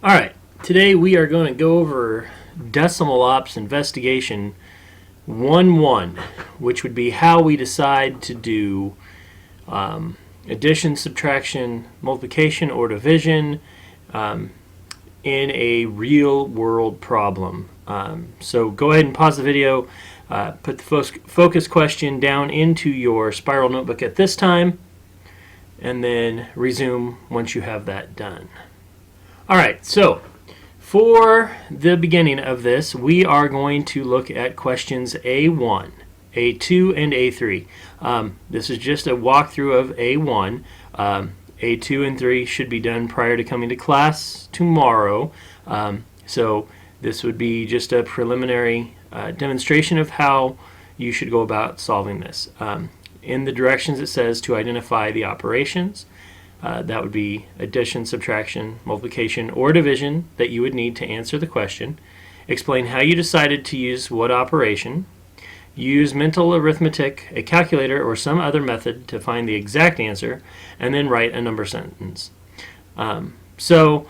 All right, today we are going to go over decimal ops investigation 1-1, which would be how we decide to do addition, subtraction, multiplication, or division in a real world problem. So go ahead and pause the video, put the focus question down into your spiral notebook at this time, and then resume once you have that done. All right, so for the beginning of this, we are going to look at questions A1, A2, and A3. This is just a walkthrough of A1. A2 and 3 should be done prior to coming to class tomorrow. So this would be just a preliminary demonstration of how you should go about solving this. In the directions it says to identify the operations. That would be addition, subtraction, multiplication, or division that you would need to answer the question. Explain how you decided to use what operation. Use mental arithmetic, a calculator, or some other method to find the exact answer, and then write a number sentence. So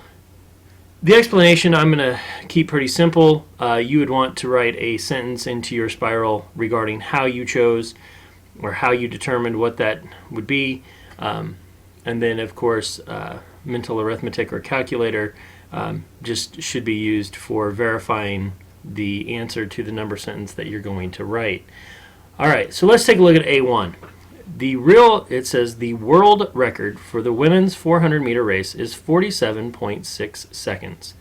the explanation I'm going to keep pretty simple. You would want to write a sentence into your spiral regarding how you chose or how you determined what that would be. And then, of course, mental arithmetic or calculator just should be used for verifying the answer to the number sentence that you're going to write. All right, so let's take a look at A1. It says the world record for the women's 400-meter race is 47.6 seconds.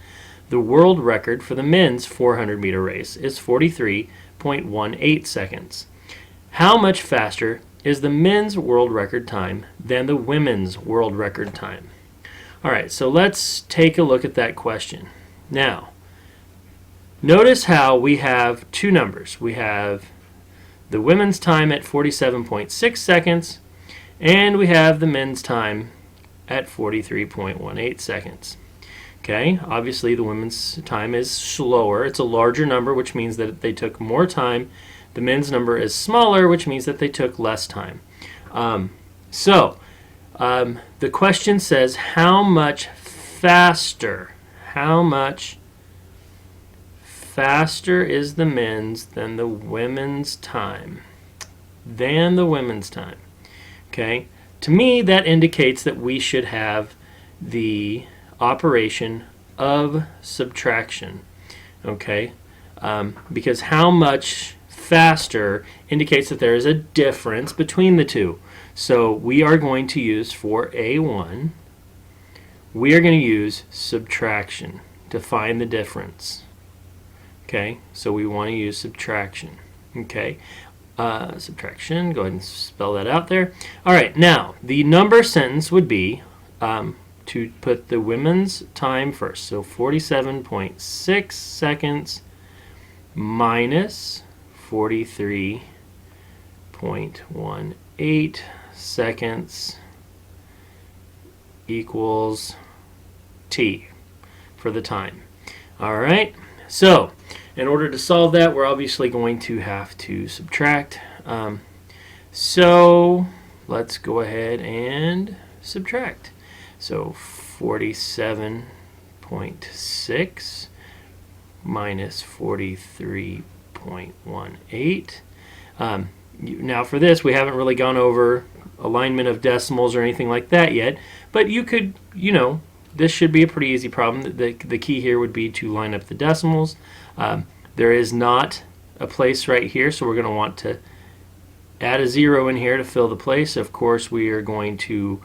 The world record for the men's 400-meter race is 43.18 seconds. How much faster is the men's world record time than the women's world record time? All right, so let's take a look at that question. Now, notice how we have two numbers. We have the women's time at 47.6 seconds, and we have the men's time at 43.18 seconds. Okay, obviously the women's time is slower. It's a larger number, which means that they took more time. The men's number is smaller, which means that they took less time. The question says how much faster is the men's than the women's time? Okay, to me that indicates that we should have the operation of subtraction. Okay, because how much faster indicates that there is a difference between the two. So we are going to use, for A1, we are going to use subtraction to find the difference. Okay, so we want to use subtraction. Okay, subtraction, go ahead and spell that out there. All right, now the number sentence would be to put the women's time first. So 47.6 seconds minus 43.18 seconds equals T for the time. All right, so in order to solve that, we're obviously going to have to subtract. So let's go ahead and subtract. So 47.6 minus 43.18. Now for this, we haven't really gone over alignment of decimals or anything like that yet, but you could, this should be a pretty easy problem. The key here would be to line up the decimals. There is not a place right here, so we're going to want to add a 0 in here to fill the place. Of course, we are going to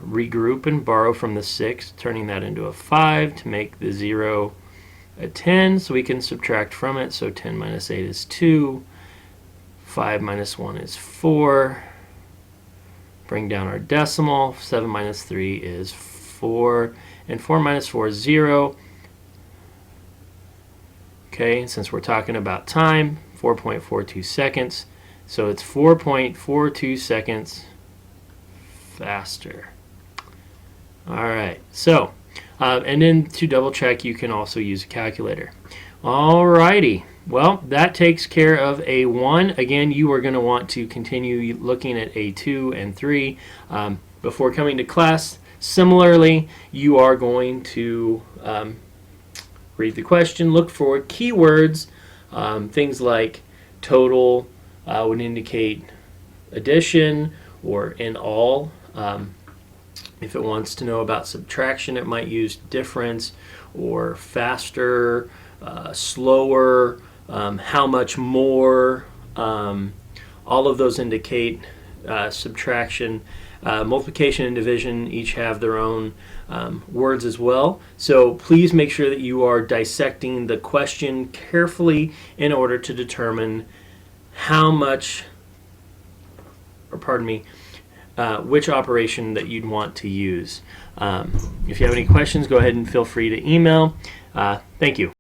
regroup and borrow from the 6, turning that into a 5 to make the 0 a 10, so we can subtract from it. So 10 minus 8 is 2. 5 minus 1 is 4. Bring down our decimal. 7 minus 3 is 4. And 4 minus 4 is 0. Okay, since we're talking about time, 4.42 seconds. So it's 4.42 seconds faster. All right, so, and then to double check, you can also use a calculator. All righty. Well, that takes care of A1. Again, you are going to want to continue looking at A2 and 3 before coming to class. Similarly, you are going to read the question, look for keywords, things like total would indicate addition or in all. If it wants to know about subtraction, it might use difference or faster, slower, how much more. All of those indicate subtraction. Multiplication and division each have their own words as well. So please make sure that you are dissecting the question carefully in order to determine how much, or pardon me, which operation that you'd want to use. If you have any questions, go ahead and feel free to email. Thank you.